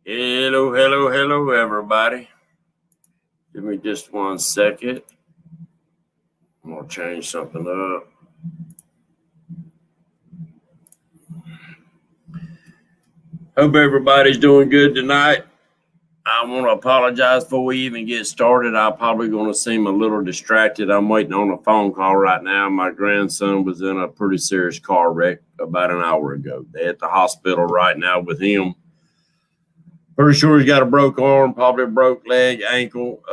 Hello, hello, hello, everybody. Give me just 1 second. I'm going to change something up. Hope everybody's doing good tonight. I want to apologize before we even get started. I'm probably going to seem a little distracted. I'm waiting on a phone call right now. My grandson was in a pretty serious car wreck about an hour ago. They're at the hospital right now with him. Pretty sure he's got a broke arm, probably a broke leg, ankle,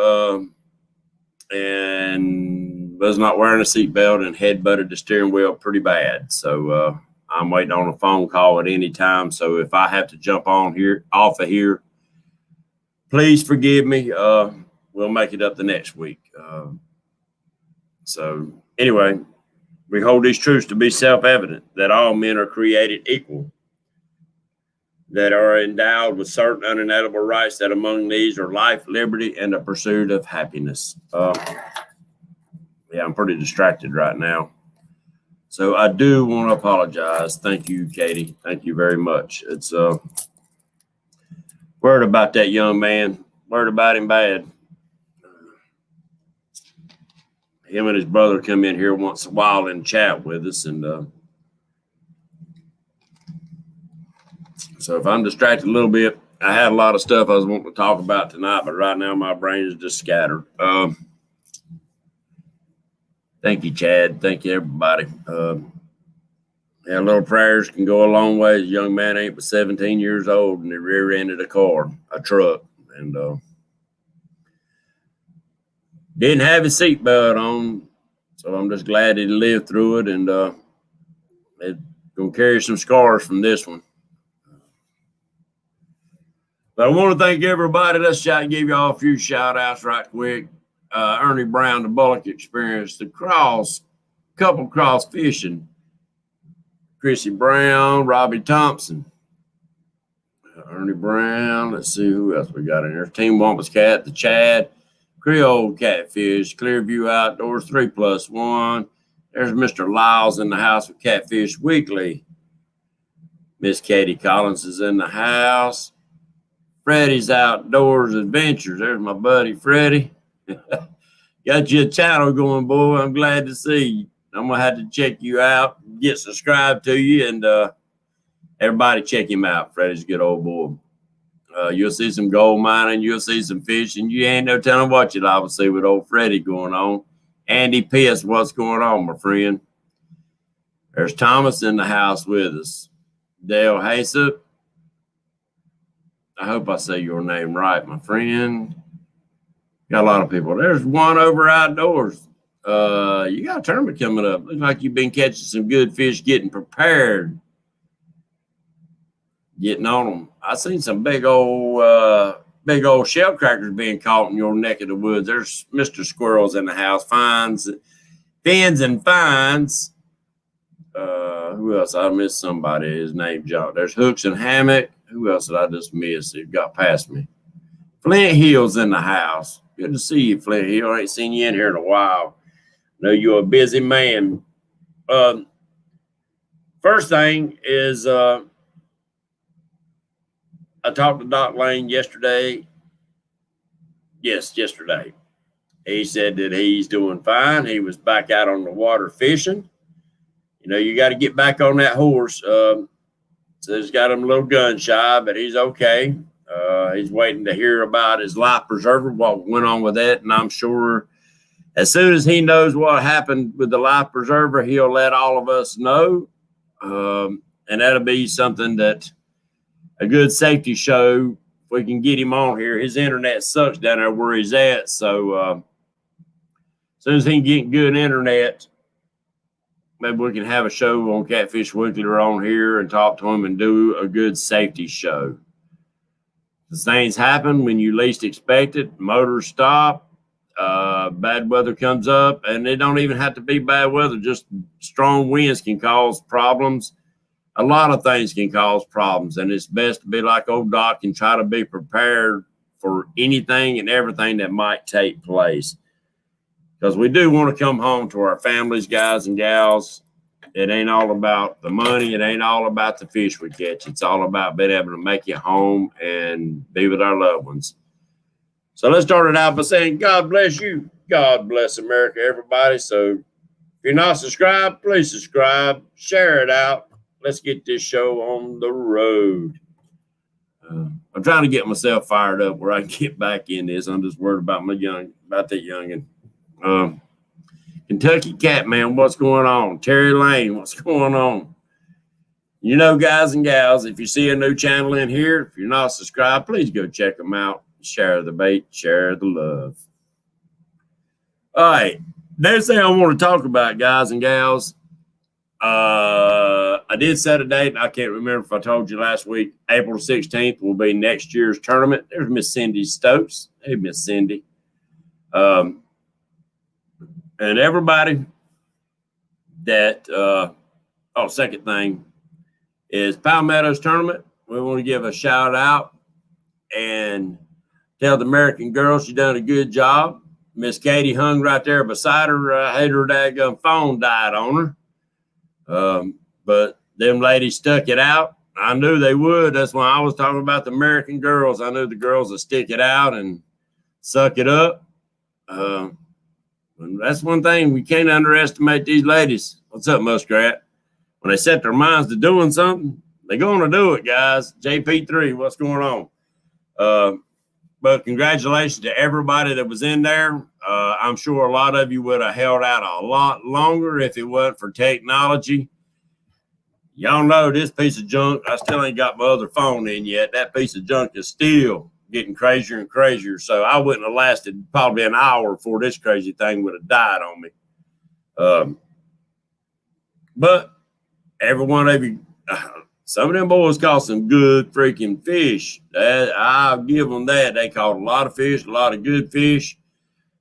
and was not wearing a seatbelt and head-butted the steering wheel pretty bad. So I'm waiting on a phone call at any time. So if I have to jump on here, off of here, please forgive me. We'll make it up the next week. So anyway, we hold these truths to be self-evident, that all men are created equal, that are endowed with certain unalienable rights, that among these are life, liberty, and the pursuit of happiness. Yeah, I'm pretty distracted right now. So I do want to apologize. Thank you, Katie. Thank you very much. It's worried about that young man. Worried about him bad. Him and his brother come in here once in a while and chat with us, and so if I'm distracted a little bit, I had a lot of stuff I was wanting to talk about tonight, but right now my brain is just scattered. Thank you, Chad. Thank you, everybody. Yeah, little prayers can go a long way. A young man ain't but 17 years old, and he rear-ended a truck, and didn't have his seatbelt on. So I'm just glad he lived through it, and it's gonna carry some scars from this one. But I want to thank everybody. Let's give y'all a few shout outs right quick. Ernie Brown, the Bullock Experience, the couple cross fishing, Chrissy Brown, Robbie Thompson, Ernie Brown. Let's see who else we got in here. Team Wampus Cat, the Chad, Creole Catfish, Clearview Outdoors, 3+1. There's Mr. Lyles in the house with Catfish Weekly. Miss Katie Collins is in the house. Freddie's Outdoors Adventures. There's my buddy Freddie. Got you a channel going, boy. I'm glad to see you. I'm gonna have to check you out, get subscribed to you, and everybody check him out. Freddie's a good old boy. You'll see some gold mining, you'll see some fishing. You ain't no telling what you'll ever see with old Freddie going on. Andy Piss, what's going on, my friend? There's Thomas in the house with us. Dale Haysop. I hope I say your name right, my friend. Got a lot of people. There's One Over Outdoors. You got a tournament coming up. Looks like you've been catching some good fish, getting prepared, getting on them. I seen some big old shell crackers being caught in your neck of the woods. There's Mr. Squirrels in the house. Fins and Fines. Who else? I missed somebody. His name John. There's Hooks and Hammock. Who else did I just miss? It got past me. Flint Hill's in the house. Good to see you, Flint Hill. I ain't seen you in here in a while. I know you're a busy man. First thing is, I talked to Doc Lane yesterday. Yes, yesterday. He said that he's doing fine. He was back out on the water fishing. You know, you got to get back on that horse. So he's got him a little gun shy, but he's okay. He's waiting to hear about his life preserver, what went on with that. And I'm sure as soon as he knows what happened with the life preserver, he'll let all of us know. And that'll be something that a good safety show, if we can get him on here. His internet sucks down there where he's at. So as soon as he can get good internet, maybe we can have a show on Catfish Weekly or on here and talk to him and do a good safety show. The things happen when you least expect it. Motors stop, bad weather comes up, and it don't even have to be bad weather. Just strong winds can cause problems. A lot of things can cause problems, and it's best to be like old Doc and try to be prepared for anything and everything that might take place. Because we do want to come home to our families, guys and gals, It ain't all about the money. It ain't all about the fish we catch. It's all about being able to make it home and be with our loved ones. So let's start it out by saying, God bless you. God bless America, everybody. So if you're not subscribed, please subscribe. Share it out. Let's get this show on the road. I'm trying to get myself fired up where I can get back in this. I'm just worried about that youngin. Kentucky Cat Man, what's going on? Terry Lane, what's going on? You know, guys and gals, if you see a new channel in here, if you're not subscribed, please go check them out. Share the bait, share the love. All right, next thing I want to talk about, guys and gals, I did set a date. I can't remember if I told you last week. April 16th will be next year's tournament. There's Miss Cindy Stokes. Hey, Miss Cindy. And everybody that, second thing is Palmetto's tournament. We want to give a shout out and tell the American girl she done a good job. Miss Katie hung right there beside her. Had her daggone phone died on her. But them ladies stuck it out. I knew they would. That's why I was talking about the American girls. I knew the girls would stick it out and suck it up. That's one thing. We can't underestimate these ladies. What's up, Muskrat? When they set their minds to doing something, they're going to do it, guys. JP3, what's going on? But congratulations to everybody that was in there. I'm sure a lot of you would have held out a lot longer if it wasn't for technology. Y'all know this piece of junk, I still ain't got my other phone in yet. That piece of junk is still getting crazier and crazier. So I wouldn't have lasted probably an hour before this crazy thing would have died on me. But every one of you, some of them boys caught some good freaking fish. I'll give them that. They caught a lot of fish, a lot of good fish,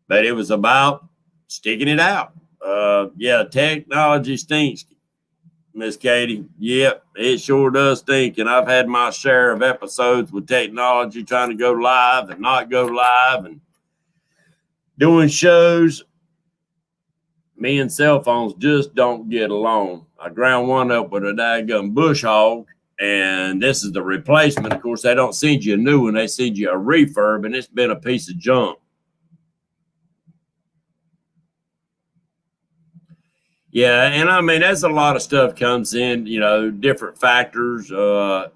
but it was about sticking it out. Yeah, technology stinks, Miss Katie. Yep, it sure does stink. And I've had my share of episodes with technology trying to go live and not go live and doing shows. Me and cell phones just don't get along. I ground one up with a daggum bush hog, and this is the replacement. Of course, they don't send you a new one. They send you a refurb, and it's been a piece of junk. Yeah, and I mean, that's a lot of stuff comes in, different factors. The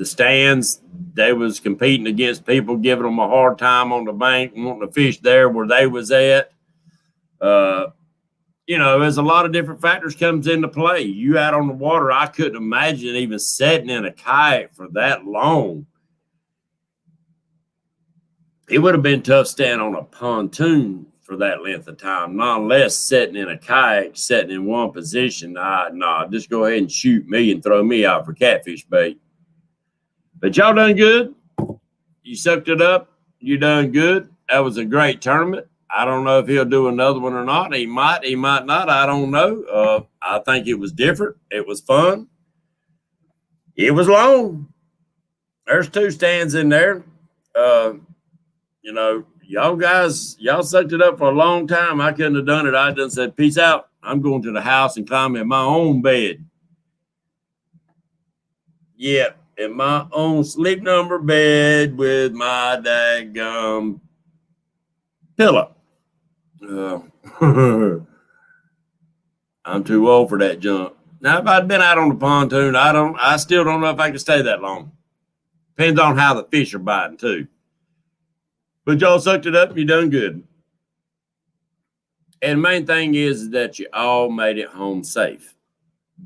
stands, they was competing against people, giving them a hard time on the bank, wanting to fish there where they was at. There's a lot of different factors comes into play. You out on the water, I couldn't imagine even sitting in a kayak for that long. It would have been tough staying on a pontoon for that length of time, not less sitting in a kayak, sitting in one position. Just go ahead and shoot me and throw me out for catfish bait. But y'all done good. You sucked it up. You done good. That was a great tournament. I don't know if he'll do another one or not. He might not. I don't know. I think it was different. It was fun. It was long. There's 2 stands in there. Y'all guys, y'all sucked it up for a long time. I couldn't have done it. I done said, peace out. I'm going to the house and climb in my own bed. Yeah, in my own sleep number bed with my daggum pillow. I'm too old for that junk. Now, if I'd been out on the pontoon, I still don't know if I could stay that long. Depends on how the fish are biting too. But y'all sucked it up and you done good. And the main thing is that you all made it home safe.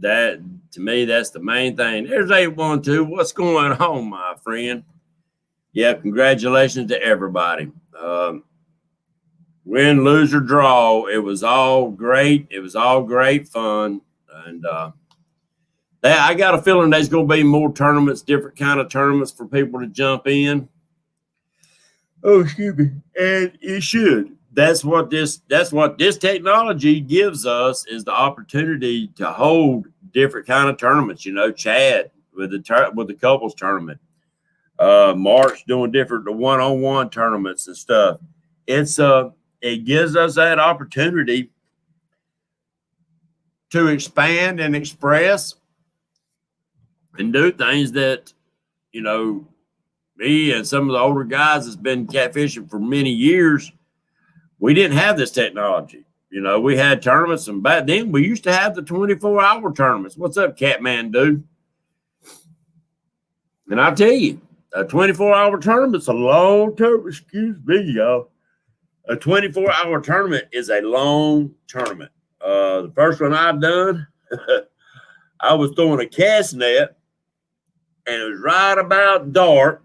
That, to me, that's the main thing. There's 812. What's going on, my friend? Yeah, congratulations to everybody. Win, lose, or draw, it was all great. It was all great fun. And I got a feeling there's going to be more tournaments, different kind of tournaments for people to jump in. Oh, excuse me. And it should. That's what this technology gives us, is the opportunity to hold different kind of tournaments. Chad with the couples tournament, March doing the one-on-one tournaments and stuff. It gives us that opportunity to expand and express and do things that, you know, me and some of the older guys that's been catfishing for many years, we didn't have this technology. You know, we had tournaments, and back then we used to have the 24-hour tournaments. What's up, Catman dude? And I'll tell you, a 24-hour tournament's a long term. Excuse me, y'all. A 24-hour tournament is a long tournament. The first one I've done, I was throwing a cast net, and it was right about dark.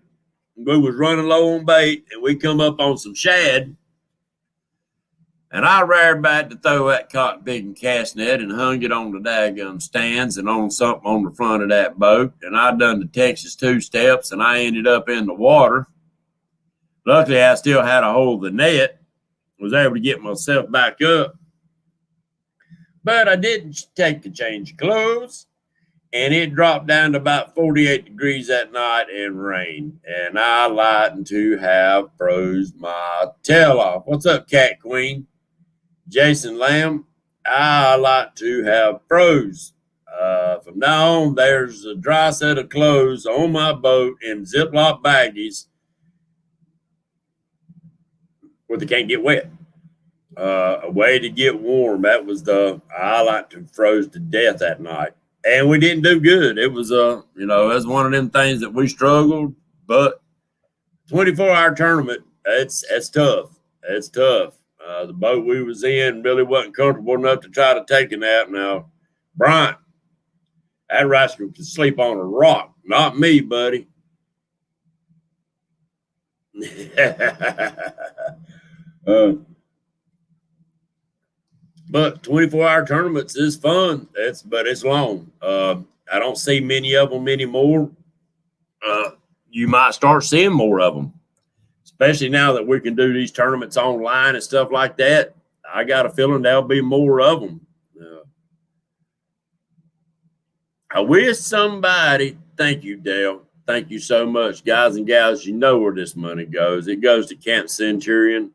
We was running low on bait, and we come up on some shad. And I ran back to throw that cotton picking cast net and hung it on the daggum stands and on something on the front of that boat. And I done the Texas 2 steps, and I ended up in the water. Luckily, I still had a hold of the net, was able to get myself back up. But I didn't take a change of clothes, and it dropped down to about 48 degrees that night and rained. And I lied to have froze my tail off. What's up, Cat Queen? Jason Lamb, I like to have froze. From now on, there's a dry set of clothes on my boat in Ziploc baggies where they can't get wet. A way to get warm. That was I like to froze to death that night. And we didn't do good. It was, you know, that's one of them things that we struggled. But 24-hour tournament, it's tough. It's tough. The boat we was in really wasn't comfortable enough to try to take a nap. Now, Bryant, that rascal could sleep on a rock. Not me, buddy. But 24-hour tournaments is fun. But it's long. I don't see many of them anymore. You might start seeing more of them, especially now that we can do these tournaments online and stuff like that. I got a feeling there'll be more of them. I wish somebody, thank you, Dale. Thank you so much, guys and gals. You know where this money goes. It goes to Camp Centurion.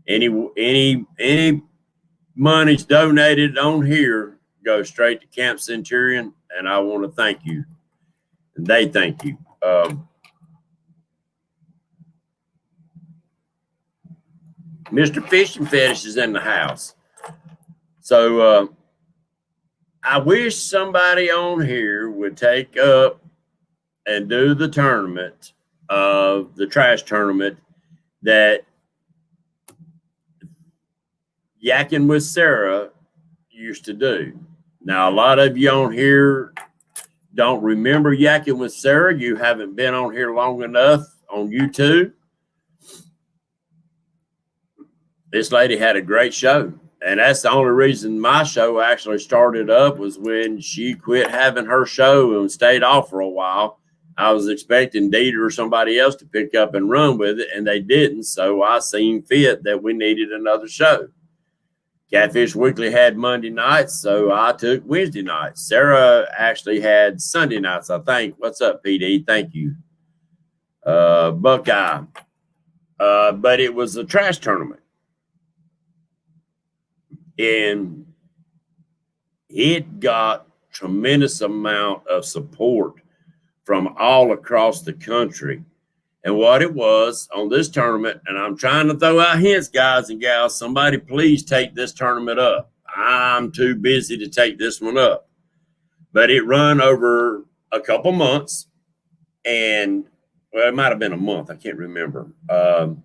Any money's donated on here goes straight to Camp Centurion, and I want to thank you. And they thank you. Mr. Fishing Fetish is in the house. So I wish somebody on here would take up and do the tournament of the trash tournament that Yakking with Sarah used to do. Now, a lot of you on here don't remember Yakking with Sarah. You haven't been on here long enough on YouTube. This lady had a great show. And that's the only reason my show actually started up was when she quit having her show and stayed off for a while. I was expecting Dieter or somebody else to pick up and run with it, and they didn't. So I seen fit that we needed another show. Catfish Weekly had Monday nights, so I took Wednesday nights. Sarah actually had Sunday nights, I think. What's up, PD? Thank you. Buckeye. But it was a trash tournament. And it got tremendous amount of support from all across the country. And what it was on this tournament, and I'm trying to throw out hints, guys and gals, somebody please take this tournament up. I'm too busy to take this one up. But it run over a couple months, and, well, it might have been a month. I can't remember. But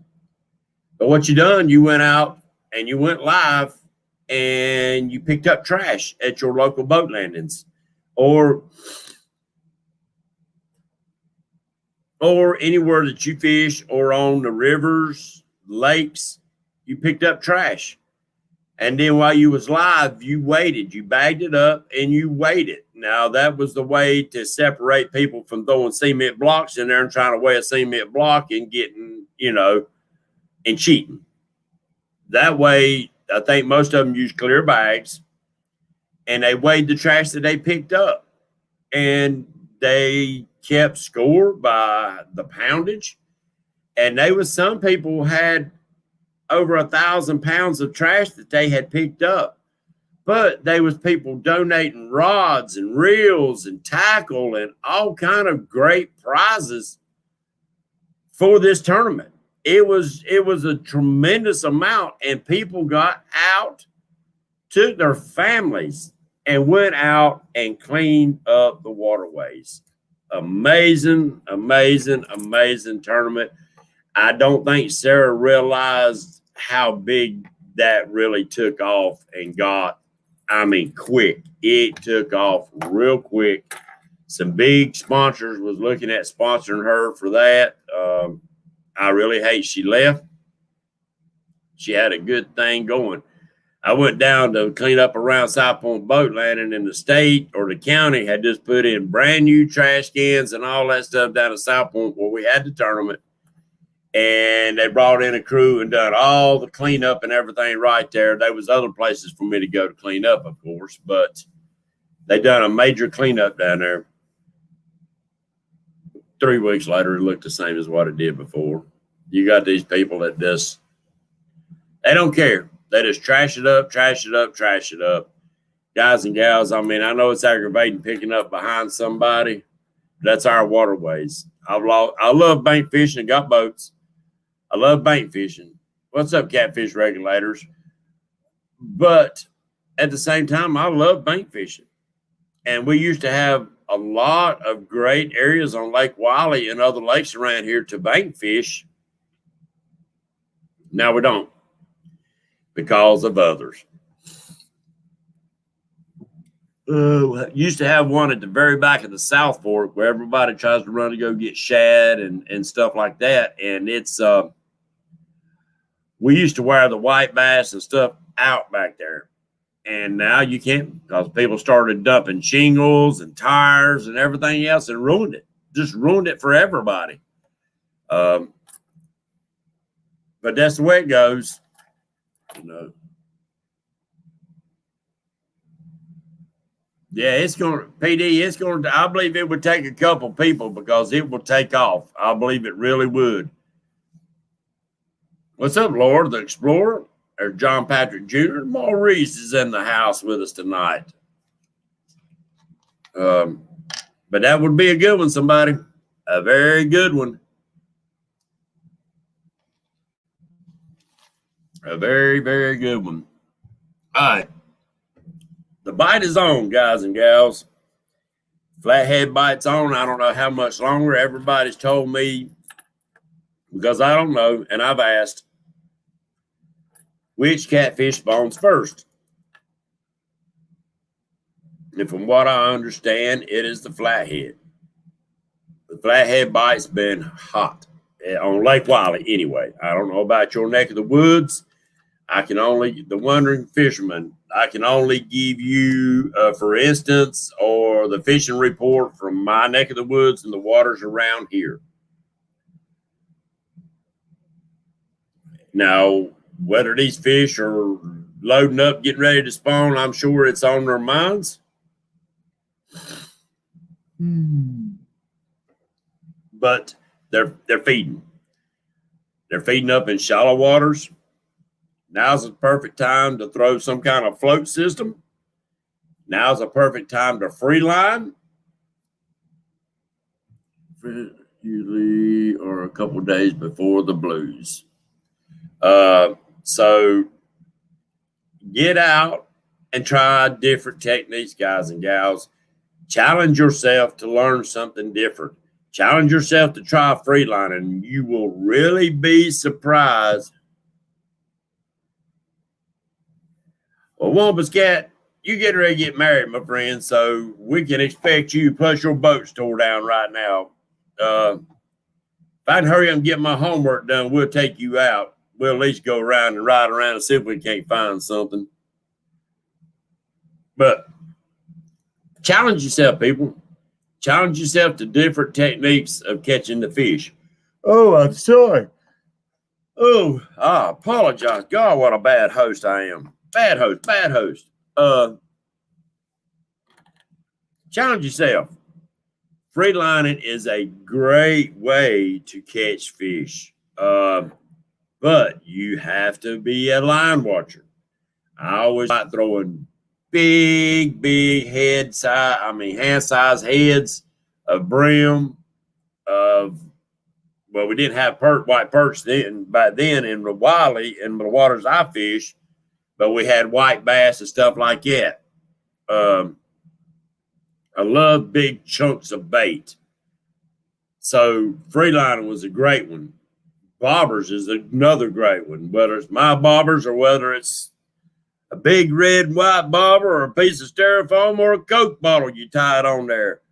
what you done, you went out and you went live, and you picked up trash at your local boat landings or anywhere that you fish or on the rivers, lakes, you picked up trash. And then while you was live, you waited. You bagged it up and you waited. Now, that was the way to separate people from throwing cement blocks in there and trying to weigh a cement block and getting, you know, and cheating. That way, I think most of them use clear bags, and they weighed the trash that they picked up, and they kept score by the poundage. And there was some people had over 1,000 pounds of trash that they had picked up. But there was people donating rods and reels and tackle and all kind of great prizes for this tournament. It was a tremendous amount, and people got out, took their families, and went out and cleaned up the waterways. Amazing, amazing, amazing tournament. I don't think Sarah realized how big that really took off and got, I mean, quick. It took off real quick. Some big sponsors was looking at sponsoring her for that. I really hate she left. She had a good thing going. I went down to clean up around South Point Boat Landing, and the state or the county had just put in brand new trash cans and all that stuff down at South Point where we had the tournament. And they brought in a crew and done all the cleanup and everything right there. There was other places for me to go to clean up, of course, but they done a major cleanup down there. 3 weeks later, it looked the same as what it did before. You got these people that just, they don't care. They just trash it up, trash it up, trash it up. Guys and gals, I mean, I know it's aggravating picking up behind somebody. That's our waterways. I love bank fishing and got boats. I love bank fishing. What's up, catfish regulators? But at the same time, I love bank fishing. And we used to have a lot of great areas on Lake Wiley and other lakes around here to bank fish. Now we don't, because of others. Used to have one at the very back of the South Fork where everybody tries to run to go get shad and stuff like that. And it's, we used to wear the white bass and stuff out back there. And now you can't, because people started dumping shingles and tires and everything else and ruined it. Just ruined it for everybody. But that's the way it goes. You know. Yeah, it's going to, PD, it's going to, I believe it would take a couple people because it will take off. I believe it really would. What's up, Lord, the Explorer? There's John Patrick Jr. Maurice is in the house with us tonight. But that would be a good one, somebody. A very good one. A very, very good one. All right. The bite is on, guys and gals. Flathead bite's on. I don't know how much longer. Everybody's told me, because I don't know, and I've asked, which catfish spawns first? And from what I understand, it is the flathead. The flathead bite's been hot on Lake Wiley anyway. I don't know about your neck of the woods. I can only, the wandering fisherman, I can only give you, for instance, or the fishing report from my neck of the woods and the waters around here. Now, whether these fish are loading up, getting ready to spawn, I'm sure it's on their minds. But they're feeding. They're feeding up in shallow waters. Now's the perfect time to throw some kind of float system. Now's the perfect time to free line. Usually or a couple days before the blues. So get out and try different techniques, guys and gals. Challenge yourself to learn something different. Challenge yourself to try free lining. You will really be surprised. Well, Wampus Cat, you get ready to get married, my friend, so we can expect you, plus your boat's tore down right now. If I can hurry up and get my homework done, we'll take you out. We'll at least go around and ride around and see if we can't find something. But challenge yourself, people. Challenge yourself to different techniques of catching the fish. Oh, I'm sorry. Oh, I apologize. God, what a bad host I am. Bad host, bad host. Challenge yourself. Free lining is a great way to catch fish. But you have to be a line watcher. I always like throwing big head size, hand size heads of brim of, well, we didn't have white perch then, back then in the Wiley and the waters I fish, but we had white bass and stuff like that. I love big chunks of bait. So freelining was a great one. Bobbers is another great one, whether it's my bobbers or whether it's a big red and white bobber or a piece of styrofoam or a Coke bottle you tie it on there.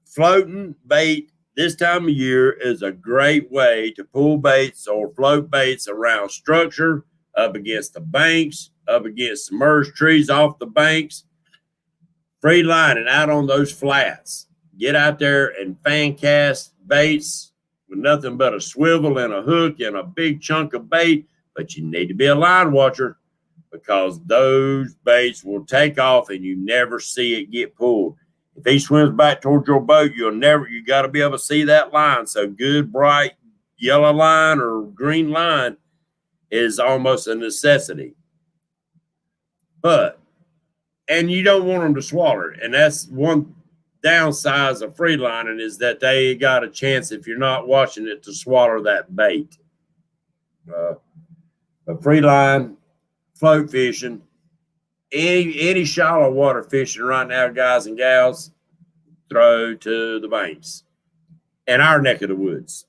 Floating bait this time of year is a great way to pull baits or float baits around structure, up against the banks, up against submerged trees off the banks. Free lining out on those flats. Get out there and fan cast baits with nothing but a swivel and a hook and a big chunk of bait, but you need to be a line watcher because those baits will take off and you never see it get pulled. If he swims back towards your boat, you got to be able to see that line. So good, bright yellow line or green line is almost a necessity. And you don't want them to swallow it. And that's one downside of free lining is that they got a chance, if you're not watching it, to swallow that bait. But free line, float fishing, any shallow water fishing right now, guys and gals, throw to the banks in our neck of the woods.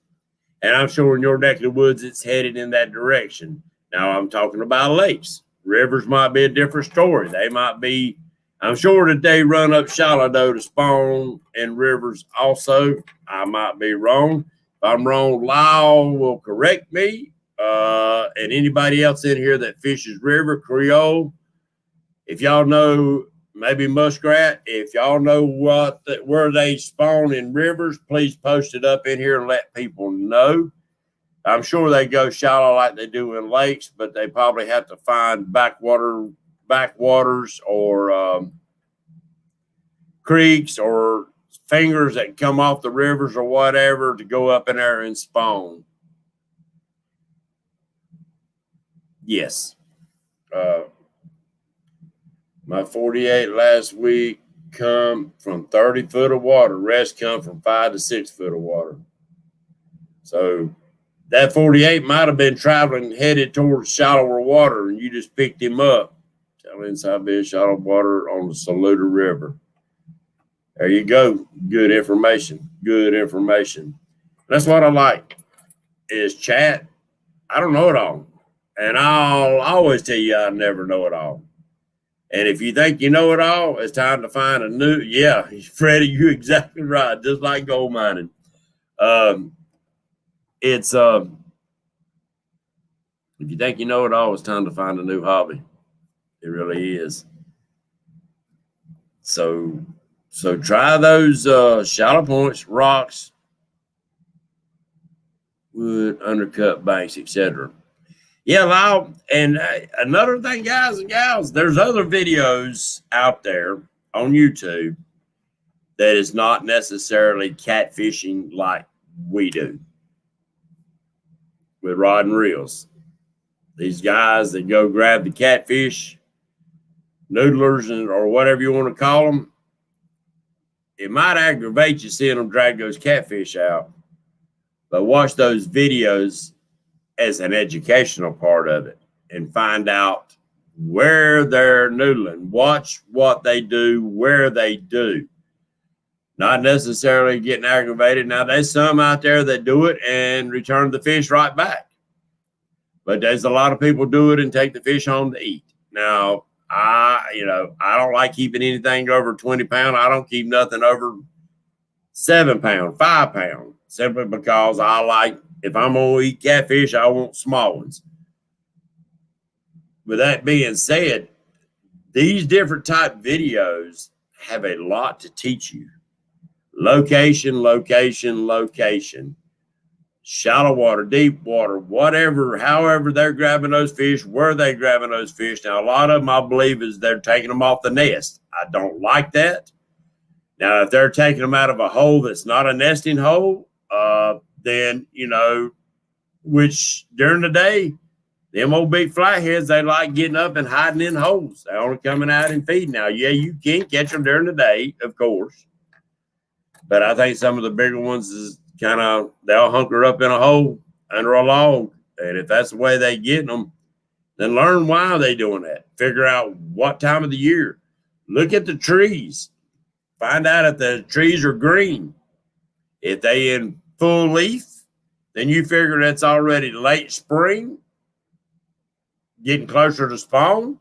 And I'm sure in your neck of the woods, it's headed in that direction. Now I'm talking about lakes. Rivers might be a different story. They might be, I'm sure that they run up shallow though to spawn in rivers also. I might be wrong. If I'm wrong, Lyle will correct me. And anybody else in here that fishes river, Creole, if y'all know, maybe muskrat, if y'all know where they spawn in rivers, please post it up in here and let people know. I'm sure they go shallow like they do in lakes, but they probably have to find backwaters or creeks or fingers that come off the rivers or whatever to go up in there and spawn. Yes. My 48 last week come from 30 foot of water. Rest come from 5 to 6 foot of water. So that 48 might have been traveling headed towards shallower water, and you just picked him up. Tell inside be shallow water on the Saluda River. There you go. Good information. Good information. That's what I like is chat. I don't know it all. And I'll always tell you I never know it all. And if you think you know it all, it's time to find a new. Yeah, Freddie, you're exactly right. Just like gold mining. If you think you know it all, it's time to find a new hobby. It really is. So try those shallow points, rocks, wood, undercut banks, etc. Yeah, Lyle. And another thing, guys and gals, there's other videos out there on YouTube that is not necessarily catfishing like we do with rod and reels. These guys that go grab the catfish, noodlers, or whatever you want to call them, it might aggravate you seeing them drag those catfish out, but watch those videos as an educational part of it and find out where they're noodling. Watch what they do, where they do. Not necessarily getting aggravated. Now, there's some out there that do it and return the fish right back. But there's a lot of people do it and take the fish home to eat. Now, I don't like keeping anything over 20 pounds. I don't keep nothing over 7 pounds, 5 pounds, simply because I like, if I'm going to eat catfish, I want small ones. With that being said, these different type videos have a lot to teach you. Location, location, location. Shallow water, deep water, whatever, however they're grabbing those fish, where they grabbing those fish. Now, a lot of them, I believe, is they're taking them off the nest. I don't like that. Now, if they're taking them out of a hole that's not a nesting hole, then, which during the day, Them old big flatheads, they like getting up and hiding in holes. They're only coming out and feeding. Now, yeah, you can catch them during the day, of course. But I think some of the bigger ones is kind of, they'll hunker up in a hole under a log. And if that's the way they get them, then learn why they doing that. Figure out what time of the year. Look at the trees. Find out if the trees are green. If they in full leaf, then you figure that's already late spring, getting closer to spawn.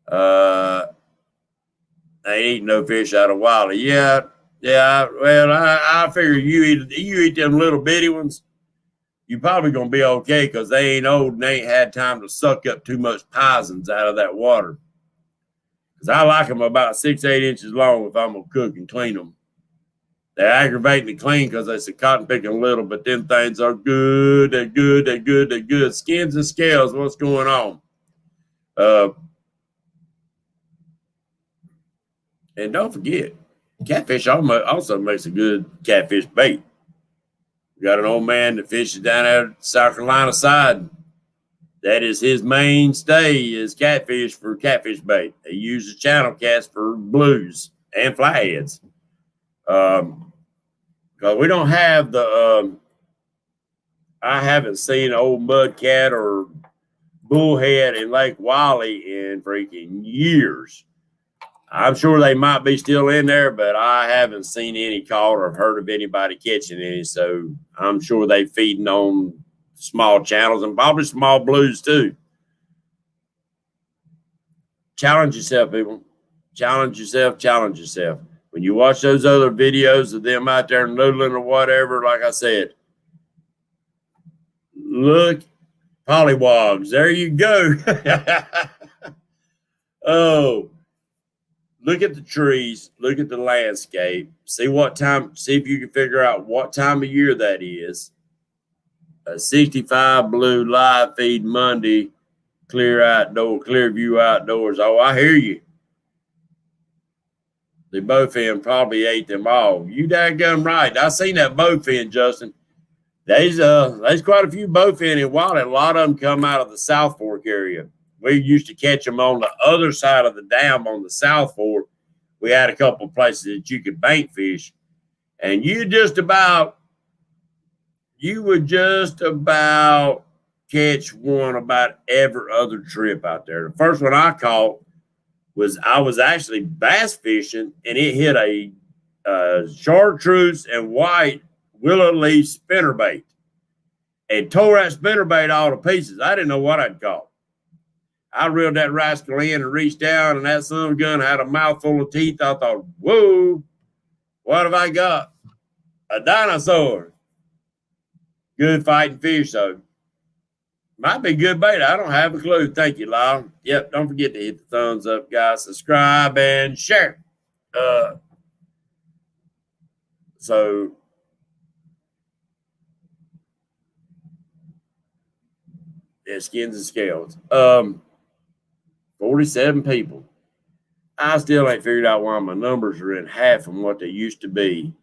They ain't no fish out of Wiley. Yeah. Well, I figure you eat them little bitty ones, you're probably gonna be okay because they ain't old and they ain't had time to suck up too much poisons out of that water. Because I like them about 6-8 inches long if I'm gonna cook and clean them. They're aggravating to clean because they say cotton picking little, but them things are good. They're good. They're good. They're good. Skins and scales. What's going on? And don't forget, catfish also makes a good catfish bait. We got an old man that fishes down there at South Carolina side. That is his mainstay is catfish for catfish bait. He uses channel cats for blues and flatheads. Because we don't have the, I haven't seen an old mudcat or bullhead in Lake Wiley in freaking years. I'm sure they might be still in there, but I haven't seen any caught or heard of anybody catching any. So I'm sure they feeding on small channels and probably small blues too. Challenge yourself, people. Challenge yourself. Challenge yourself. When you watch those other videos of them out there noodling or whatever, like I said, look, pollywogs. There you go. Oh. Look at the trees, look at the landscape, see if you can figure out what time of year that is. A 65 blue live feed Monday, clear view outdoors. Oh, I hear you. The bowfin probably ate them all. You daggone right. I seen that bowfin, Justin. There's quite a few bowfin in Wiley. A lot of them come out of the South Fork area. We used to catch them on the other side of the dam on the South Fork. We had a couple of places that you could bank fish, and you would just about catch one about every other trip out there. The first one I caught I was actually bass fishing, and it hit a chartreuse and white willow leaf spinnerbait and tore that spinnerbait all to pieces. I didn't know what I'd caught. I reeled that rascal in and reached down, and that son of a gun had a mouthful of teeth. I thought, whoa, what have I got? A dinosaur. Good fighting fish, though. Might be good bait. I don't have a clue. Thank you, Lyle. Yep, don't forget to hit the thumbs up, guys. Subscribe and share. So, yeah, skins and scales. 47 people. I still ain't figured out why my numbers are in half from what they used to be.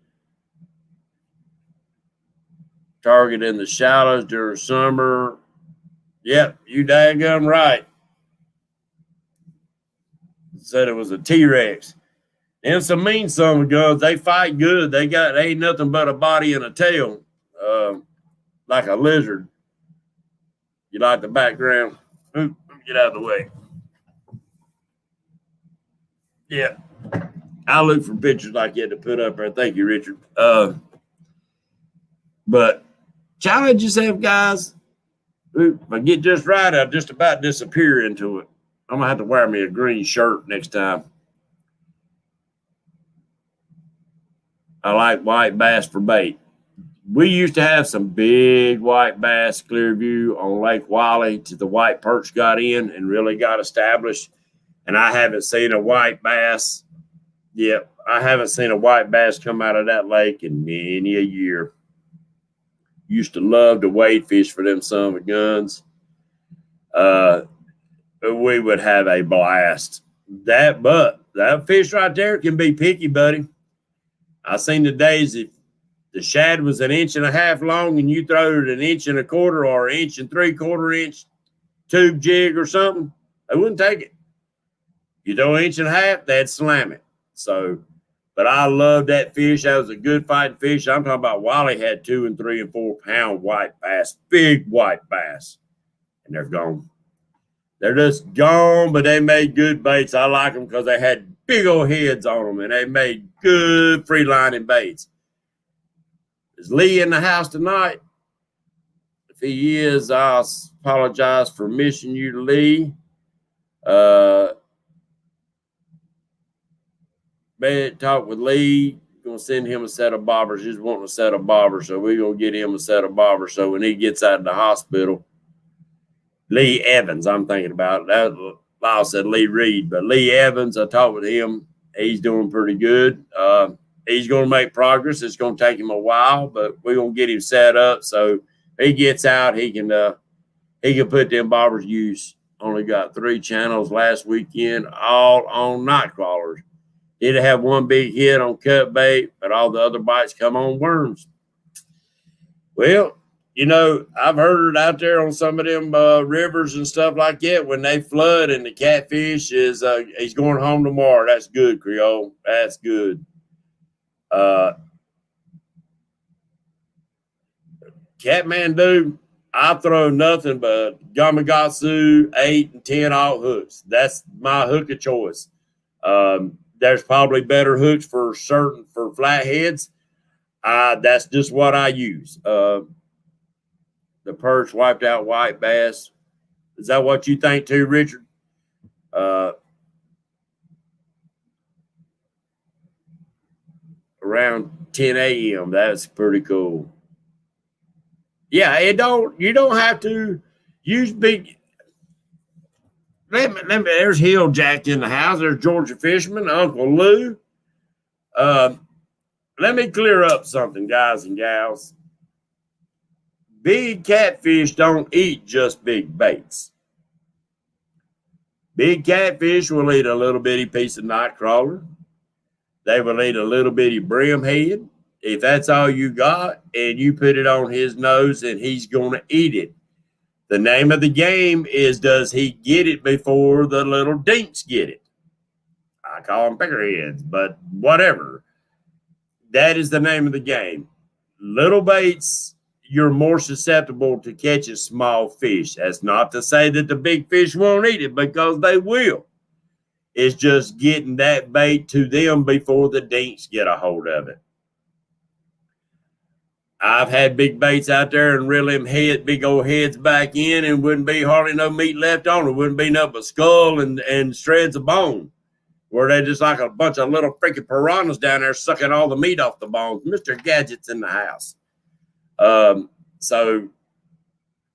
Target in the shallows during summer. Yep, you daggum right. Said it was a T-Rex. And some mean son of a guns. They fight good. They ain't nothing but a body and a tail. Like a lizard. You like the background? Oop, get out of the way. Yeah. I'll look for pictures like that to put up there. Thank you, Richard. But challenge yourself, guys. If I get just right, I'll just about disappear into it. I'm going to have to wear me a green shirt next time. I like white bass for bait. We used to have some big white bass clear view on Lake Wiley till the white perch got in and really got established. And I haven't seen a white bass. Yep, I haven't seen a white bass come out of that lake in many a year. Used to love to wade fish for them son of a guns. We would have a blast. That fish right there can be picky, buddy. I seen the days if the shad was 1.5 inches long and you throw it 1.25 inches or 1 3/4 inch tube jig or something, they wouldn't take it. You throw 1.5 inches, they'd slam it. So, but I love that fish. That was a good fighting fish. I'm talking about Wally had 2 and 3 and 4 pound white bass, big white bass, and they're gone. They're just gone, but they made good baits. I like them because they had big old heads on them, and they made good free lining baits. Is Lee in the house tonight? If he is, I'll apologize for missing you, Lee. Talk with Lee. Gonna send him a set of bobbers. He's wanting a set of bobbers, so we're gonna get him a set of bobbers. So when he gets out of the hospital, Lee Evans, I'm thinking about that. I said Lee Reed, but Lee Evans, I talked with him. He's doing pretty good. He's going to make progress. It's going to take him a while, but we're going to get him set up so he gets out. He can put them bobbers to use. Only got 3 channels last weekend, all on night crawlers. Did have one big hit on cut bait, but all the other bites come on worms. Well, you know, I've heard it out there on some of them rivers and stuff like that when they flood and the catfish is he's going home tomorrow. That's good, Creole. That's good. Kathmandu, I throw nothing but Gamakatsu 8 and 10 aught hooks. That's my hook of choice. There's probably better hooks for flatheads. That's just what I use. The perch wiped out white bass. Is that what you think too, Richard? Around 10 a.m. That's pretty cool. Yeah, you don't have to use big. Let me, there's Hill Jack in the house. There's Georgia Fisherman, Uncle Lou. Let me clear up something, guys and gals. Big catfish don't eat just big baits. Big catfish will eat a little bitty piece of night crawler. They will eat a little bitty brimhead. If that's all you got and you put it on his nose and he's going to eat it. The name of the game is, does he get it before the little dinks get it? I call them peckerheads, but whatever. That is the name of the game. Little baits, you're more susceptible to catching small fish. That's not to say that the big fish won't eat it, because they will. It's just getting that bait to them before the dinks get a hold of it. I've had big baits out there and reel them big old heads back in, and wouldn't be hardly no meat left on it. Wouldn't be nothing but skull and shreds of bone, where they just like a bunch of little freaking piranhas down there sucking all the meat off the bones. Mr. Gadget's in the house. So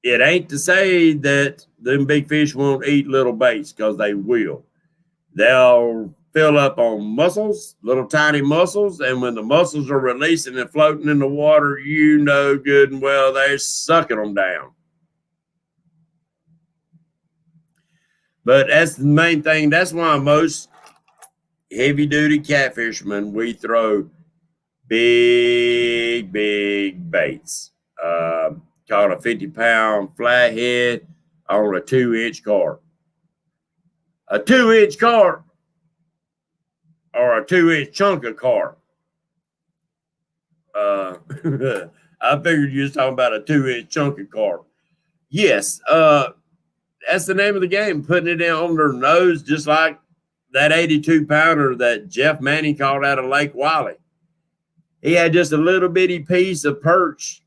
it ain't to say that them big fish won't eat little baits, because they will. They'll fill up on mussels, little tiny mussels, and when the mussels are releasing and floating in the water, you know good and well they're sucking them down. But that's the main thing. That's why most heavy-duty catfishermen, we throw big baits. Called a 50-pound flathead on a 2-inch carp. A 2-inch carp, or a 2-inch chunk of carp. I figured you was talking about a 2-inch chunk of carp. Yes, that's the name of the game, putting it in on their nose, just like that 82-pounder that Jeff Manning caught out of Lake Wiley. He had just a little bitty piece of perch.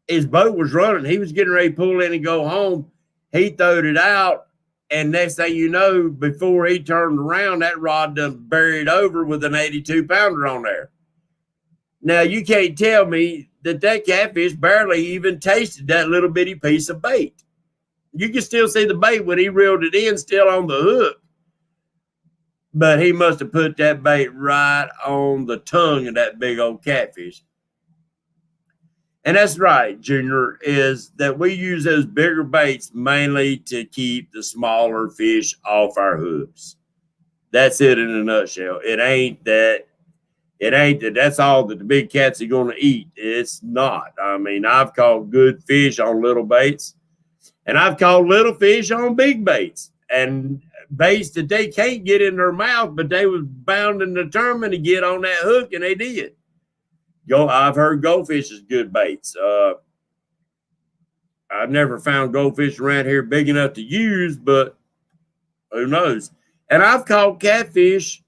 His boat was running. He was getting ready to pull in and go home. He throwed it out, and next thing you know, before he turned around, that rod done buried over with an 82-pounder on there. Now, you can't tell me that catfish barely even tasted that little bitty piece of bait. You can still see the bait when he reeled it in, still on the hook. But he must have put that bait right on the tongue of that big old catfish. And that's right, Junior, is that we use those bigger baits mainly to keep the smaller fish off our hooks. That's it in a nutshell. It ain't It ain't that's all that the big cats are going to eat. It's not. I mean, I've caught good fish on little baits, and I've caught little fish on big baits, and baits that they can't get in their mouth, but they was bound and determined to get on that hook, and they did. I've heard goldfish is good baits. I've never found goldfish around here big enough to use, but who knows? And I've caught catfish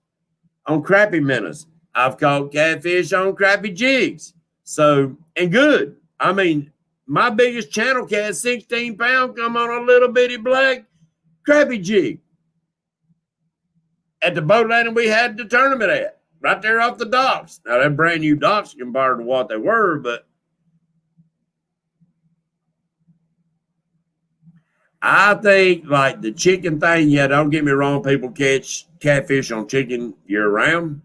on crappie minnows. I've caught catfish on crappie jigs. So, and good. I mean, my biggest channel cat, 16-pound, come on a little bitty black crappie jig at the boat landing we had the tournament at, right there off the docks. Now, they're brand new docks compared to what they were, but I think like the chicken thing, yeah, don't get me wrong, people catch catfish on chicken year round.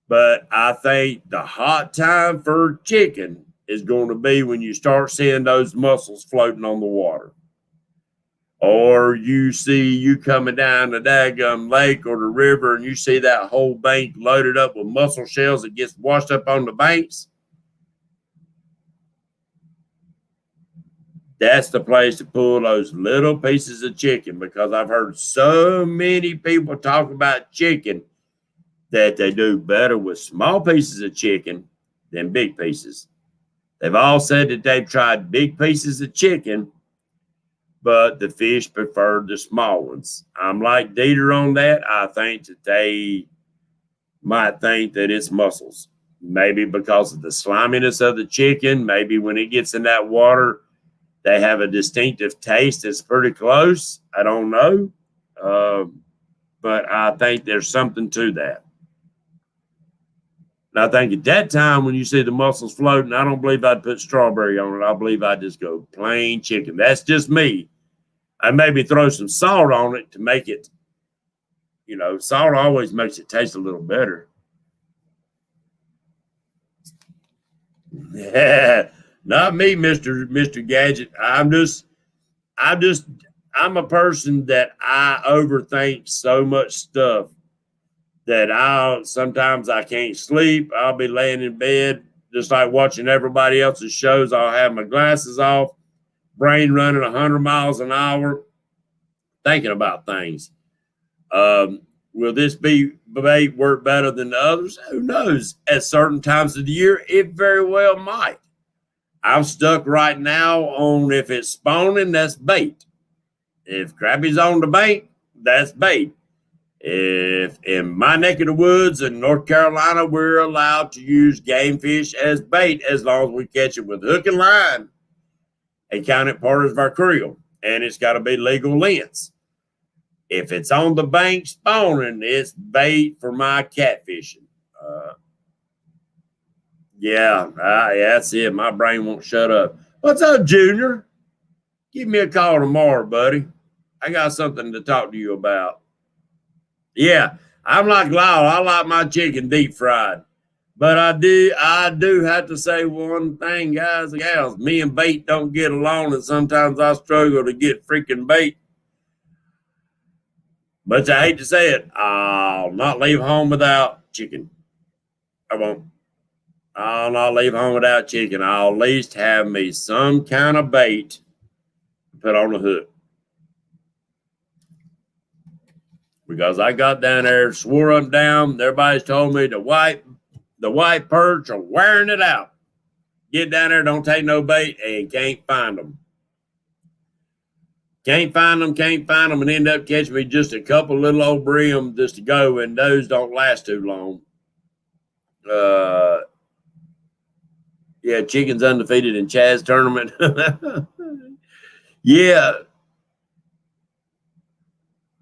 But I think the hot time for chicken is going to be when you start seeing those mussels floating on the water. Or you coming down the daggum lake or the river and you see that whole bank loaded up with mussel shells that gets washed up on the banks. That's the place to pull those little pieces of chicken, because I've heard so many people talk about chicken that they do better with small pieces of chicken than big pieces. They've all said that they've tried big pieces of chicken, but the fish prefer the small ones. I'm like Dieter on that. I think that they might think that it's mussels. Maybe because of the sliminess of the chicken. Maybe when it gets in that water, they have a distinctive taste that's pretty close. I don't know. But I think there's something to that. And I think at that time, when you see the mussels floating, I don't believe I'd put strawberry on it. I believe I'd just go plain chicken. That's just me. I'd maybe throw some salt on it to make it, salt always makes it taste a little better. Yeah. Not me, Mr. Gadget. I'm a person that I overthink so much stuff that sometimes I can't sleep. I'll be laying in bed, just like watching everybody else's shows. I'll have my glasses off, brain running 100 miles an hour, thinking about things. Will this bait work better than the others? Who knows? At certain times of the year, it very well might. I'm stuck right now on if it's spawning, that's bait. If crappie's on the bank, that's bait. If in my neck of the woods in North Carolina, we're allowed to use game fish as bait as long as we catch it with hook and line and count it part of our creel. And it's got to be legal lengths. If it's on the bank spawning, it's bait for my catfishing. Yeah, that's it. My brain won't shut up. What's up, Junior? Give me a call tomorrow, buddy. I got something to talk to you about. Yeah, I'm like Lyle. I like my chicken deep fried. But I do have to say one thing, guys and gals. Me and bait don't get along, and sometimes I struggle to get freaking bait. But I hate to say it, I'll not leave home without chicken. I won't. I'll not leave home without chicken. I'll at least have me some kind of bait to put on the hook. Because I got down there, swore up and down. Everybody's told me the white perch are wearing it out. Get down there, don't take no bait, and can't find them. Can't find them, and end up catching me just a couple little old brim just to go, and those don't last too long. Yeah, chicken's undefeated in Chaz's tournament. Yeah.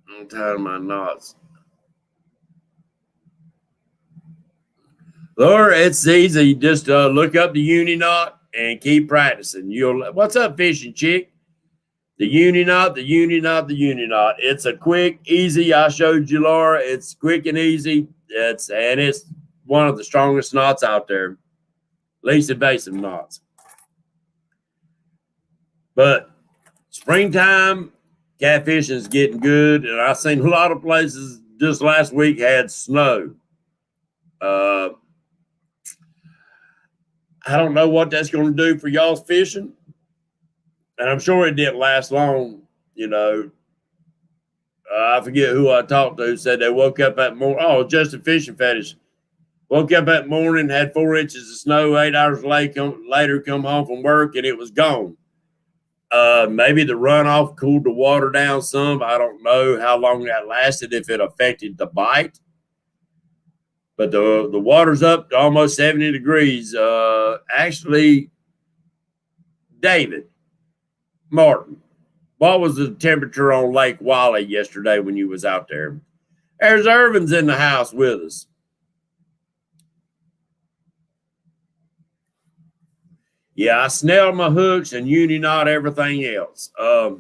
I'm tired of my knots. Laura, it's easy. Just look up the uni knot and keep practicing. What's up, fishing chick? The uni knot, the uni knot, the uni knot. It's a quick, easy. I showed you, Laura. It's quick and easy. It's one of the strongest knots out there. Least invasive knots. But springtime, catfishing is getting good. And I've seen a lot of places just last week had snow. Uh, I don't know what that's going to do for y'all's fishing. And I'm sure it didn't last long. You know, I forget who I talked to said they woke up that morning. Oh, Justin Fishing Fetish. Woke up that morning, had 4 inches of snow, 8 hours later, come home from work, and it was gone. Maybe the runoff cooled the water down some. I don't know how long that lasted, if it affected the bite. But the water's up to almost 70 degrees. Actually, David Martin, what was the temperature on Lake Wally yesterday when you was out there? There's Irvin's in the house with us. Yeah, I snelled my hooks and uni knot everything else. I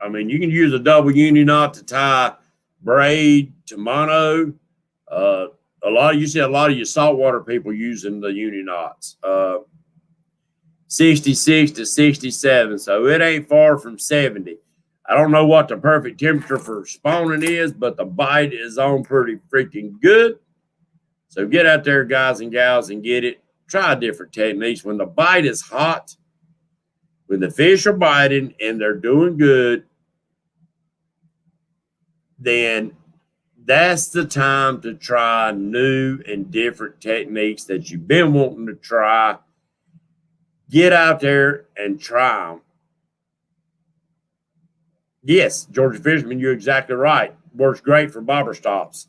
mean, you can use a double uni knot to tie braid to mono. You see a lot of your saltwater people using the uni knots. 66 to 67, so it ain't far from 70. I don't know what the perfect temperature for spawning is, but the bite is on pretty freaking good. So get out there, guys and gals, and get it. Try different techniques. When the bite is hot, when the fish are biting and they're doing good, then that's the time to try new and different techniques that you've been wanting to try. Get out there and try them. Yes, Georgia Fisherman, you're exactly right. Works great for bobber stops.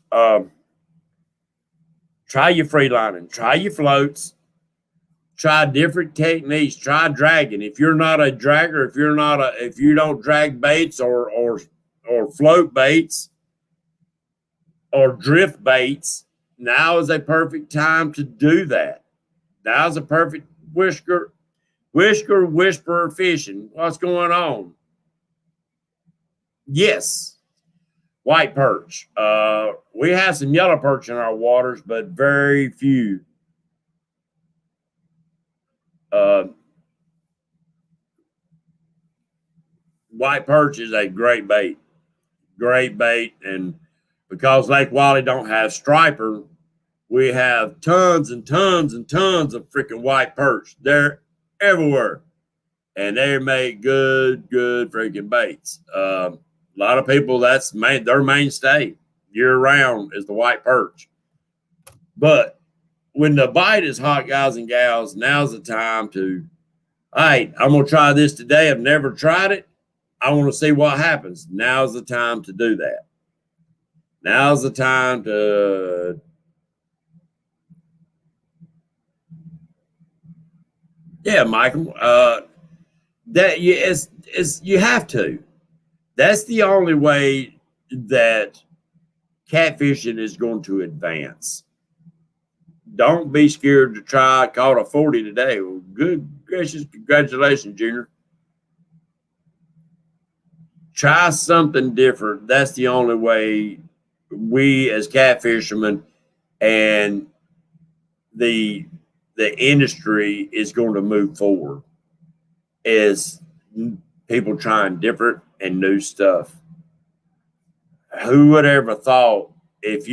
Try your free lining. Try your floats. Try different techniques. Try dragging. If you're not a dragger, if you don't drag baits or float baits or drift baits, now is a perfect time to do that. Now is a perfect whisperer fishing. What's going on? Yes, white perch. We have some yellow perch in our waters, but very few. White perch is a great bait, and because Lake Wally don't have striper, we have tons and tons and tons of freaking white perch. They're everywhere, and they make good freaking baits. A lot of people, that's their mainstay year round is the white perch. But when the bite is hot, guys and gals, now's the time to, all right, I'm going to try this today. I've never tried it. I want to see what happens. Now's the time to do that. Now's the time to, yeah, Michael, that you have to. That's the only way that catfishing is going to advance. Don't be scared to try. I caught a 40 today. Well, good gracious, congratulations, Junior. Try something different. That's the only way we as catfishermen and the industry is going to move forward, is people trying different and new stuff. Who would ever thought if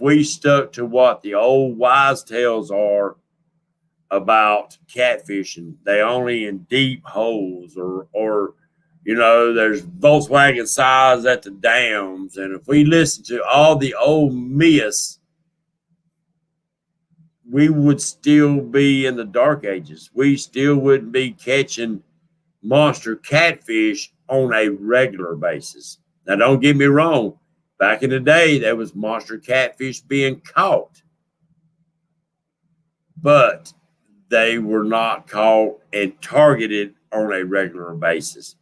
we stuck to what the old wise tales are about catfishing, they only in deep holes or there's Volkswagen size at the dams. And if we listen to all the old myths, we would still be in the dark ages. We still wouldn't be catching monster catfish on a regular basis. Now, don't get me wrong. Back in the day, there was monster catfish being caught, but they were not caught and targeted on a regular basis.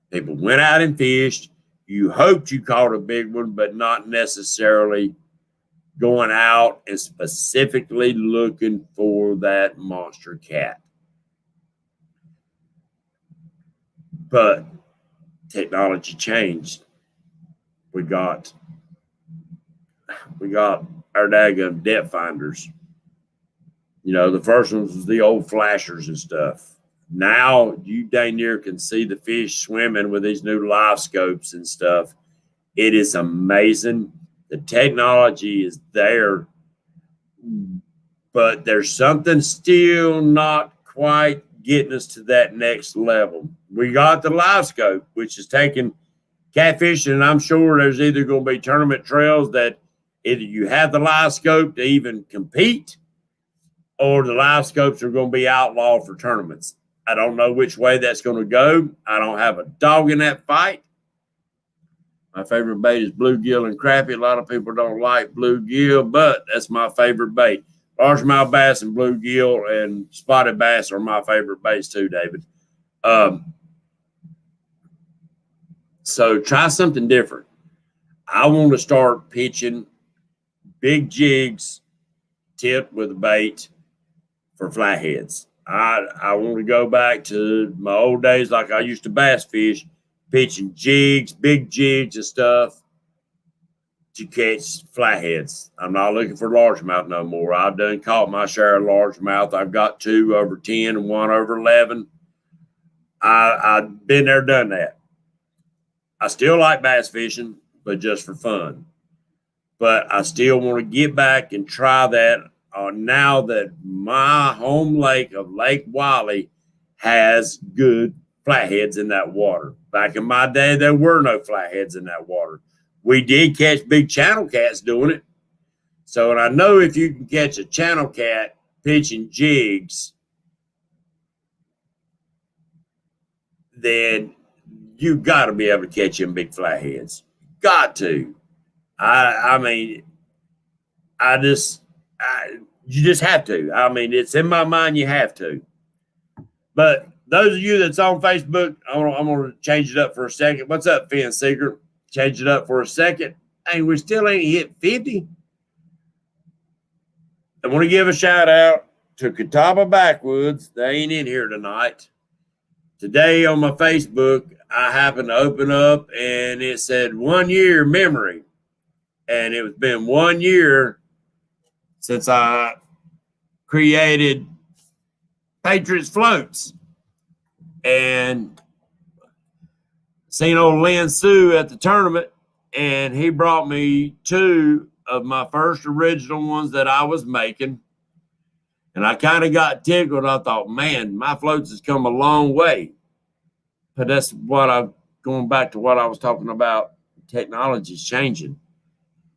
People went out and fished. You hoped you caught a big one, but not necessarily going out and specifically looking for that monster cat. But technology changed. We got our daggum depth finders. The first ones was the old flashers and stuff. Now you dang near can see the fish swimming with these new live scopes and stuff. It is amazing. The technology is there but there's something still not quite getting us to that next level. We got the live scope, which is taking catfishing, and I'm sure there's either going to be tournament trails that either you have the live scope to even compete, or the live scopes are going to be outlawed for tournaments. I don't know which way that's going to go. I don't have a dog in that fight. My favorite bait is bluegill and crappie. A lot of people don't like bluegill, but that's my favorite bait. Largemouth bass and bluegill and spotted bass are my favorite baits too, David. So try something different. I want to start pitching big jigs tipped with a bait for flatheads. I want to go back to my old days like I used to bass fish, pitching jigs, big jigs and stuff to catch flatheads. I'm not looking for largemouth no more. I've done caught my share of largemouth. I've got 2 over 10 and 1 over 11. I've been there, done that. I still like bass fishing, but just for fun. But I still want to get back and try that now that my home lake of Lake Wiley has good flatheads in that water. Back in my day, there were no flatheads in that water. We did catch big channel cats doing it. So, and I know if you can catch a channel cat pitching jigs, then you got to be able to catch them big flatheads. Got to. I mean, you just have to. I mean, it's in my mind, you have to. But those of you that's on Facebook, I'm going to change it up for a second. What's up, Finn Seeker? Change it up for a second. Hey, we still ain't hit 50. I want to give a shout out to Catawba Backwoods. They ain't in here tonight. Today on my Facebook, I happened to open up and it said 1 year memory. And it's been 1 year since I created Patriots floats. And seen old Lynn Sue at the tournament, and he brought me 2 of my first original ones that I was making. And I kind of got tickled. I thought, man, my floats has come a long way. But that's what I'm going back to what I was talking about. Technology is changing.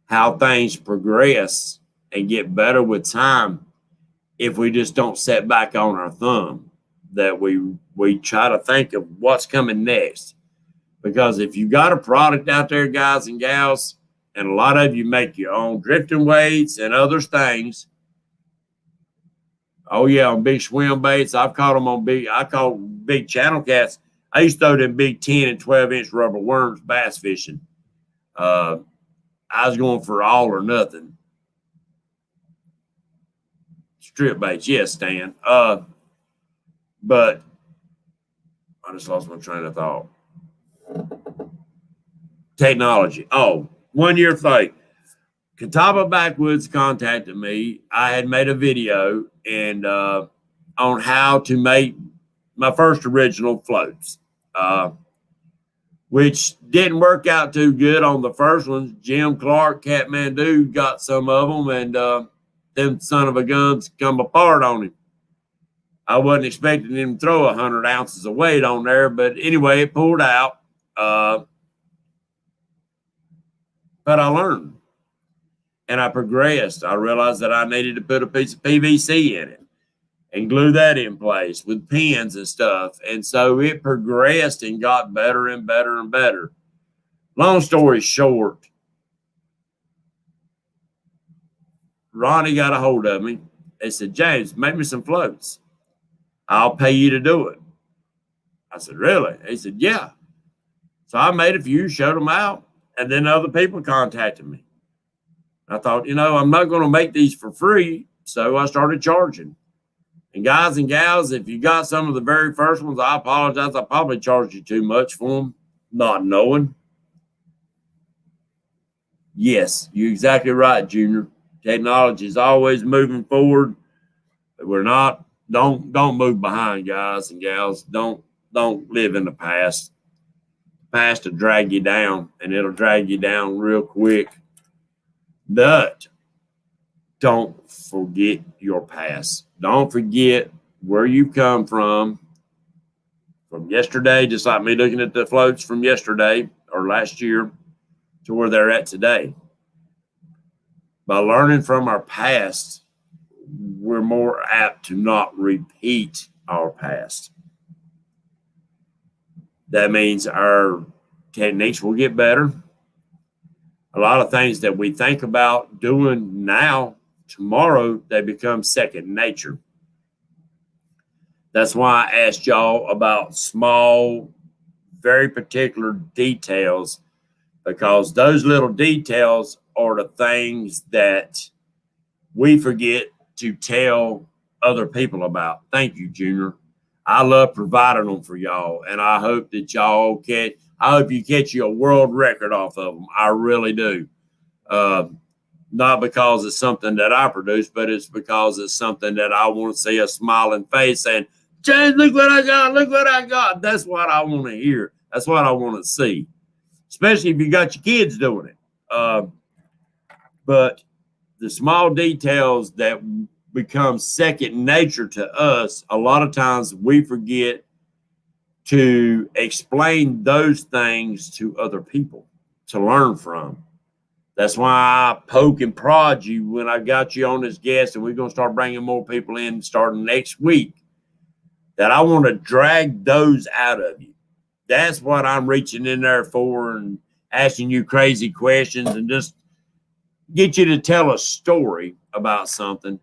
How things progress and get better with time if we just don't set back on our thumb, that we try to think of what's coming next. Because if you got a product out there, guys and gals, and a lot of you make your own drifting weights and other things. Oh yeah, on big swim baits, I've caught them on I caught big channel cats. I used to throw them big 10 and 12-inch rubber worms bass fishing. I was going for all or nothing. Strip baits, yes, Stan. But I just lost my train of thought. Technology. Oh, 1 year thing. Catawba Backwoods contacted me. I had made a video and on how to make my first original floats, which didn't work out too good on the first ones. Jim Clark, Kathmandu, got some of them, and them son of a guns come apart on him. I wasn't expecting him to throw 100 ounces of weight on there, but anyway, it pulled out. But I learned and I progressed. I realized that I needed to put a piece of PVC in it and glue that in place with pins and stuff. And so it progressed and got better and better and better. Long story short, Ronnie got a hold of me. They said, James, make me some floats. I'll pay you to do it. I said, really? He said, yeah. So I made a few, showed them out, and then other people contacted me. I thought, I'm not going to make these for free, so I started charging. And guys and gals, if you got some of the very first ones, I apologize. I probably charged you too much for them, not knowing. Yes, you're exactly right, Junior. Technology is always moving forward. We're not. Don't move behind, guys and gals. Don't live in the past. The past will drag you down, and it'll drag you down real quick. But don't forget your past. Don't forget where you come from yesterday, just like me looking at the floats from yesterday or last year to where they're at today. By learning from our past, we're more apt to not repeat our past. That means our techniques will get better. A lot of things that we think about doing now, tomorrow, they become second nature. That's why I asked y'all about small, very particular details, because those little details are the things that we forget to tell other people about. Thank you, Junior. I love providing them for y'all, and I hope that y'all I hope you catch you a world record off of them. I really do. Not because it's something that I produce, but it's because it's something that I want to see a smiling face saying, James, look what I got. Look what I got. That's what I want to hear. That's what I want to see, especially if you got your kids doing it. But the small details that become second nature to us, a lot of times we forget to explain those things to other people to learn from. That's why I poke and prod you when I got you on this guest, and we're going to start bringing more people in starting next week, that I want to drag those out of you. That's what I'm reaching in there for, and asking you crazy questions and just get you to tell a story about something.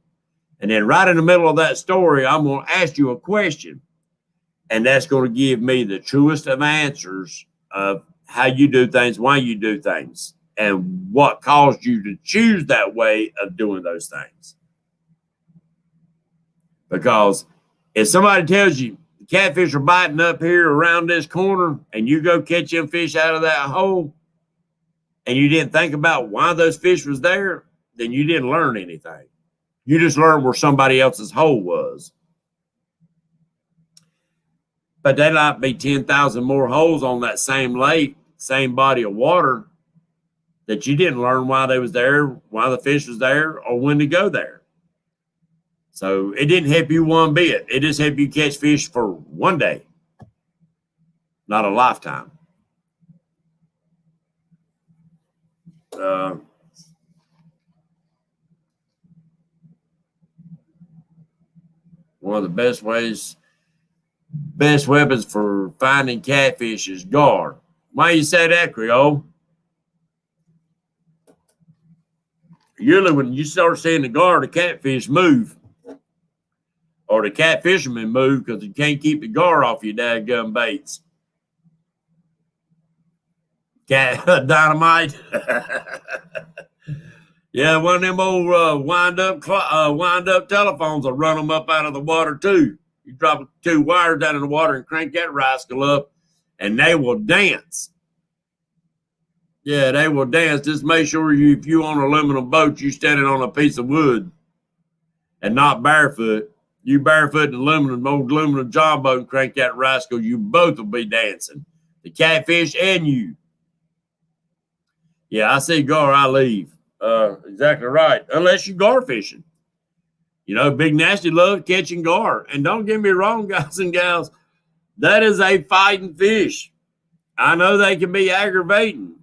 And then right in the middle of that story, I'm going to ask you a question. And that's going to give me the truest of answers of how you do things, why you do things, and what caused you to choose that way of doing those things. Because if somebody tells you the catfish are biting up here around this corner, and you go catch them fish out of that hole, and you didn't think about why those fish was there, then you didn't learn anything. You just learned where somebody else's hole was. But there might be 10,000 more holes on that same lake, same body of water, that you didn't learn why they was there, why the fish was there, or when to go there. So it didn't help you one bit. It just helped you catch fish for one day, not a lifetime. One of the best weapons for finding catfish is gar. Why you say that, Creole? Usually when you start seeing the gar, the catfish move. Or the catfishermen move because you can't keep the gar off your dadgum baits. Cat dynamite. Yeah, one of them old wind up telephones will run them up out of the water too. You drop 2 wires down in the water and crank that rascal up, and they will dance. Yeah, they will dance. Just make sure if you on an aluminum boat, you standing on a piece of wood and not barefoot. You barefoot in old aluminum john boat and crank that rascal, you both will be dancing. The catfish and you. Yeah, I see gar, I leave. Exactly right. Unless you gar fishing. You know, Big Nasty loves catching gar. And don't get me wrong, guys and gals, that is a fighting fish. I know they can be aggravating.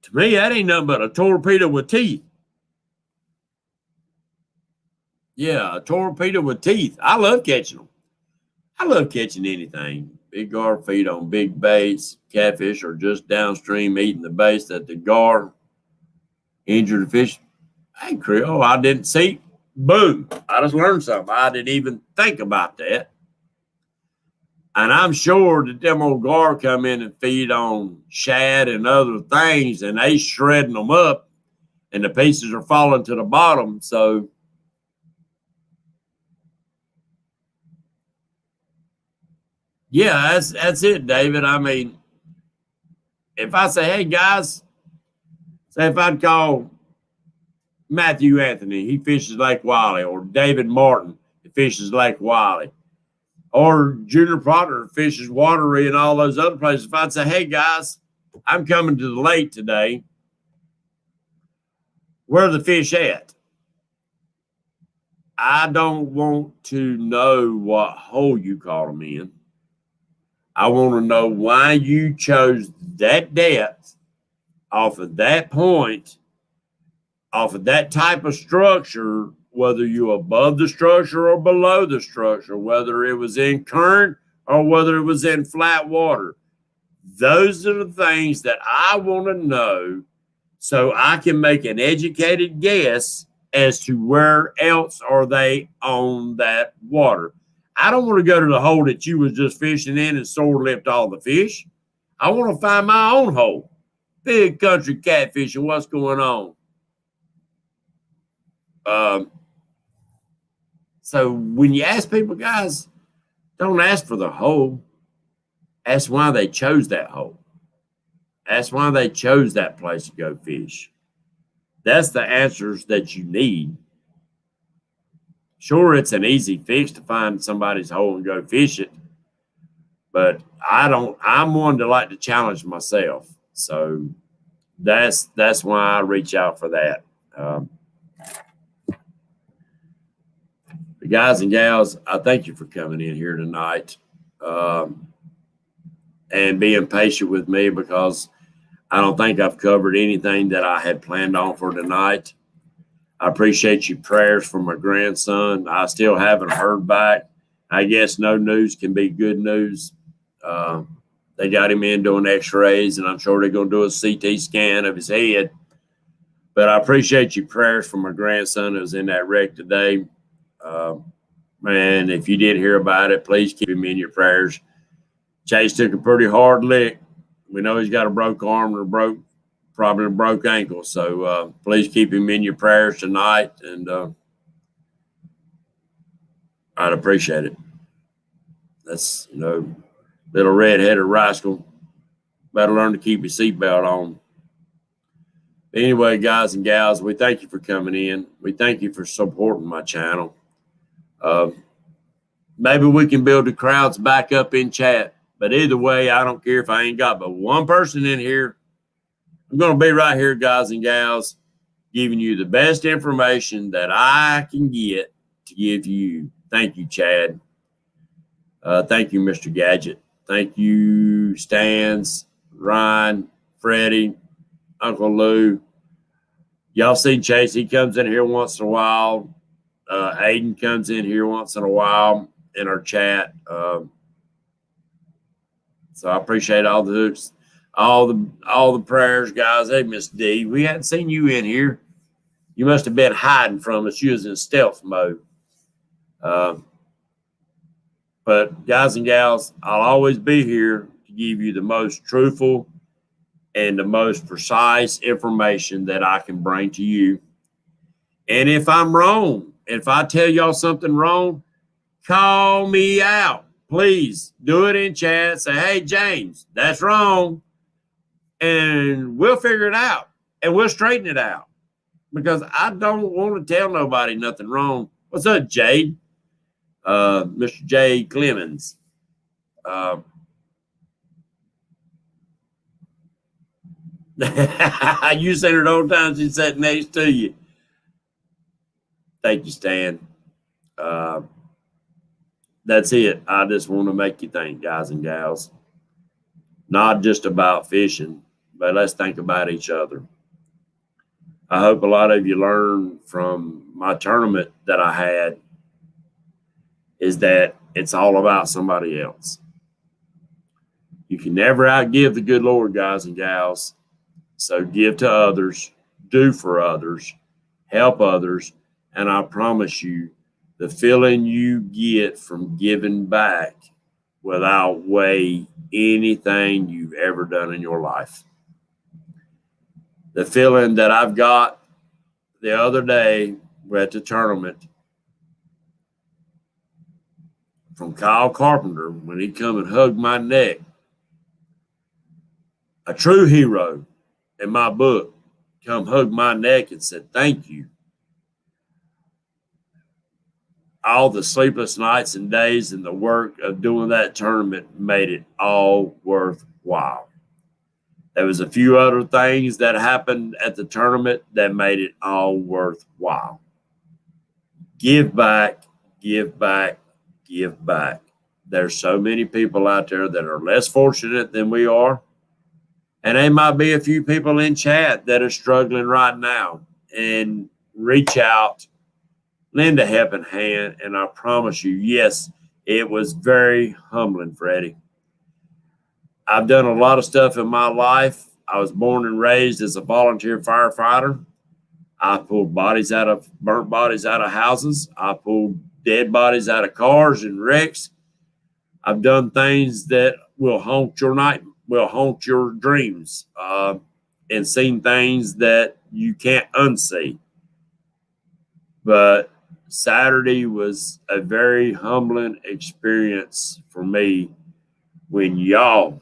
To me, that ain't nothing but a torpedo with teeth. Yeah, a torpedo with teeth. I love catching them. I love catching anything. Big gar feed on big baits. Catfish are just downstream eating the baits that the gar injured the fish. Hey, Creole, I didn't see. Boom. I just learned something. I didn't even think about that. And I'm sure that them old gar come in and feed on shad and other things, and they shredding them up, and the pieces are falling to the bottom. So yeah, that's it, David. I mean, if I say, hey guys, say if I'd call Matthew Anthony, he fishes Lake Wiley, or David Martin, he fishes Lake Wiley, or Junior Potter fishes Watery and all those other places. If I'd say, hey guys, I'm coming to the lake today, Where are the fish at? I don't want to know what hole you caught them in. I want to know why you chose that depth off of that point, off of that type of structure, whether you're above the structure or below the structure, whether it was in current or whether it was in flat water. Those are the things that I want to know so I can make an educated guess as to where else are they on that water. I don't want to go to the hole that you was just fishing in and sword lipped all the fish. I want to find my own hole. Big country catfishing, what's going on? So when you ask people, guys, don't ask for the hole. Ask why they chose that hole. Ask why they chose that place to go fish. That's the answers that you need. Sure, it's an easy fix to find somebody's hole and go fish it, but I'm one to like to challenge myself. So that's why I reach out for that. Guys and gals, I thank you for coming in here tonight and being patient with me, because I don't think I've covered anything that I had planned on for tonight. I appreciate your prayers for my grandson. I still haven't heard back. I guess no news can be good news. They got him in doing x-rays, and I'm sure they're going to do a CT scan of his head. But I appreciate your prayers for my grandson who was in that wreck today. Man, if you did hear about it, please keep him in your prayers. Chase took a pretty hard lick. We know he's got a broke arm and probably a broke ankle. So please keep him in your prayers tonight, and I'd appreciate it. That's, little red-headed rascal. Better learn to keep your seatbelt on. Anyway, guys and gals, we thank you for coming in. We thank you for supporting my channel. Maybe we can build the crowds back up in chat. But either way, I don't care if I ain't got but one person in here. I'm going to be right here, guys and gals, giving you the best information that I can get to give you. Thank you, Chad. Thank you, Mr. Gadget. Thank you, Stans, Ryan, Freddie, Uncle Lou. Y'all see Chase. He comes in here once in a while. Aiden comes in here once in a while in our chat. So I appreciate all the prayers, guys. Hey, Miss D, we hadn't seen you in here. You must have been hiding from us. You was in stealth mode. But guys and gals, I'll always be here to give you the most truthful and the most precise information that I can bring to you. And if I'm wrong, if I tell y'all something wrong, call me out. Please do it in chat. Say, hey, James, that's wrong. And we'll figure it out. And we'll straighten it out. Because I don't want to tell nobody nothing wrong. What's up, Jade? Mr. J. Clemens. You seen her all the time. She sat next to you. Thank you, Stan. That's it. I just want to make you think, guys and gals. Not just about fishing, but let's think about each other. I hope a lot of you learned from my tournament that I had is that it's all about somebody else. You can never outgive the good Lord, guys and gals. So give to others, do for others, help others, and I promise you, the feeling you get from giving back will outweigh anything you've ever done in your life. The feeling that I've got the other day at the tournament from Kyle Carpenter when he come and hugged my neck. A true hero in my book come hug my neck and said, thank you. All the sleepless nights and days and the work of doing that tournament made it all worthwhile. There was a few other things that happened at the tournament that made it all worthwhile. Give back, give back, give back. There's so many people out there that are less fortunate than we are. And there might be a few people in chat that are struggling right now. And reach out, lend a helping hand. And I promise you, yes, it was very humbling, Freddie. I've done a lot of stuff in my life. I was born and raised as a volunteer firefighter. I pulled burnt bodies out of houses. I pulled dead bodies out of cars and wrecks. I've done things that will haunt your dreams, and seen things that you can't unsee. But Saturday was a very humbling experience for me when y'all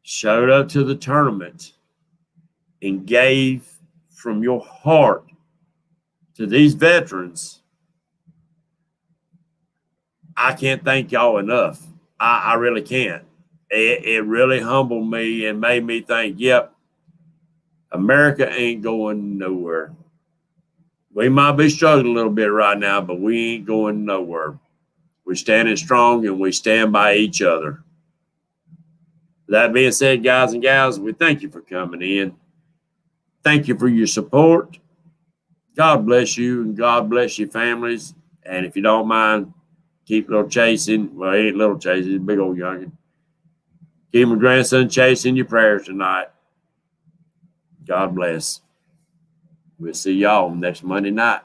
showed up to the tournament and gave from your heart to these veterans. I can't thank y'all enough. I really can't. It really humbled me and made me think, yep, America ain't going nowhere. We might be struggling a little bit right now, but we ain't going nowhere. We're standing strong and we stand by each other. That being said, guys and gals, we thank you for coming in. Thank you for your support. God bless you and God bless your families. And if you don't mind, keep little chasing. Well, he ain't little chasing, he's a big old youngin'. Keep my grandson chasing your prayers tonight. God bless. We'll see y'all next Monday night.